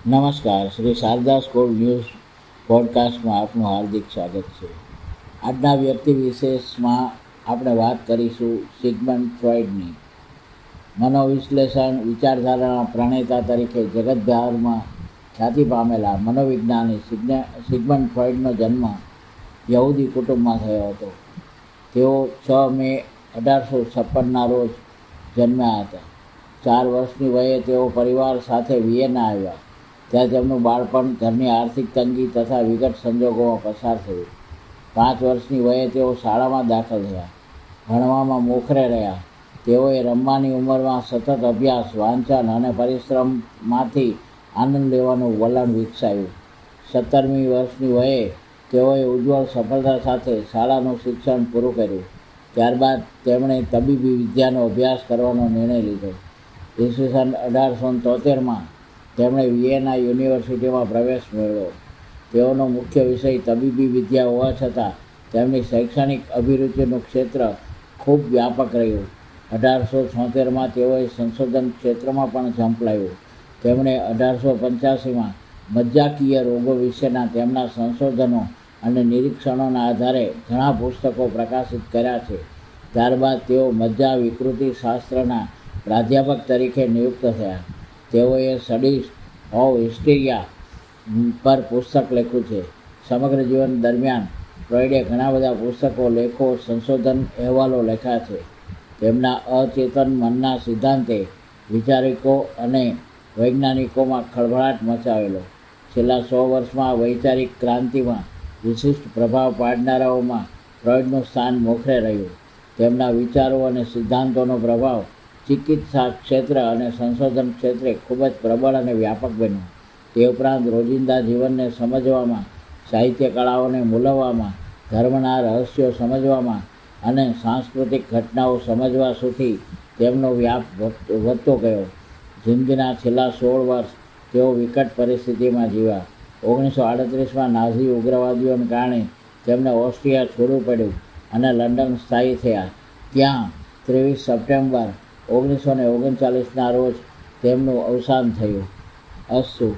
નમસ્કાર, Shri Sharda school news પોડકાસ્ટમાં આપનું હાર્દિક સ્વાગત છે. આજના વ્યક્તિ વિશેષમાં આપણે વાત કરીશું સિગમન્ડ ફ્રોઈડની. મનોવિશ્લેષણ વિચારધારાના પ્રણેતા તરીકે જગતભરમાં ખ્યાતિ પામેલા મનોવિજ્ઞાની સિગમન્ડ ફ્રોઈડનો જન્મ યહૂદી કુટુંબમાં થયો હતો. તેઓ 6 મે 1856ના રોજ જન્મ્યા હતા. 4 વર્ષની વયે તેઓ પરિવાર સાથે વિયેના આવ્યા. ત્યાં તેમનું બાળપણ ઘરની આર્થિક તંગી તથા વિકટ સંજોગોમાં પસાર થયું. 5 વર્ષની વયે તેઓ શાળામાં દાખલ થયા. ભણવામાં મોખરે રહ્યા. તેઓએ રમવાની ઉંમરમાં સતત અભ્યાસ, વાંચન અને પરિશ્રમમાંથી આનંદ લેવાનું વલણ વિકસાવ્યું. 17મી વર્ષની વયે તેઓએ ઉજ્જવળ સફળતા સાથે શાળાનું શિક્ષણ પૂરું કર્યું. ત્યારબાદ તેમણે તબીબી વિદ્યાનો અભ્યાસ કરવાનો નિર્ણય લીધો. ઈસવીસન 1873માં તેમણે વિયેના યુનિવર્સિટીમાં પ્રવેશ મેળવ્યો. તેઓનો મુખ્ય વિષય તબીબી વિદ્યા હોવા છતાં તેમની શૈક્ષણિક અભિરુચિનું ક્ષેત્ર ખૂબ વ્યાપક રહ્યું. 1876માં તેઓએ સંશોધન ક્ષેત્રમાં પણ ઝંપલાવ્યું. તેમણે 1885માં મજ્જાકીય રોગો વિશેના તેમના સંશોધનો અને નિરીક્ષણોના આધારે ઘણા પુસ્તકો પ્રકાશિત કર્યા છે. ત્યારબાદ તેઓ મજ્જા વિકૃતિ શાસ્ત્રના પ્રાધ્યાપક તરીકે નિયુક્ત થયા. તેઓએ સ્ટડીઝ ઓફ હિસ્ટીરિયા પર પુસ્તક લખ્યું છે. સમગ્ર જીવન દરમિયાન ફ્રોઈડે ઘણા બધા પુસ્તકો, લેખો, સંશોધન અહેવાલો લખ્યા છે. તેમના અચેતન મનના સિદ્ધાંતે વિચારકો અને વૈજ્ઞાનિકોમાં ખળભળાટ મચાવેલો. છેલ્લા 100 વર્ષમાં વૈચારિક ક્રાંતિમાં વિશિષ્ટ પ્રભાવ પાડનારાઓમાં ફ્રોઈડનું સ્થાન મોખરે રહ્યું. તેમના વિચારો અને સિદ્ધાંતોનો પ્રભાવ ચિકિત્સા ક્ષેત્ર અને સંશોધન ક્ષેત્રે ખૂબ જ પ્રબળ અને વ્યાપક બન્યો. તે ઉપરાંત રોજિંદા જીવનને સમજવામાં, સાહિત્ય કળાઓને મૂલવવામાં, ધર્મના રહસ્યો સમજવામાં અને સાંસ્કૃતિક ઘટનાઓ સમજવા સુધી તેમનો વ્યાપ વધતો ગયો. જિંદગીના છેલ્લા 16 વર્ષ તેઓ વિકટ પરિસ્થિતિમાં જીવ્યા. 1938માં નાઝી ઉગ્રવાદીઓને કારણે તેમને ઓસ્ટ્રિયા છોડવું પડ્યું અને લંડન સ્થાયી થયા. ત્યાં 23 સપ્ટેમ્બર 1939ના રોજ તેમનું અવસાન થયું. અસ્તુ.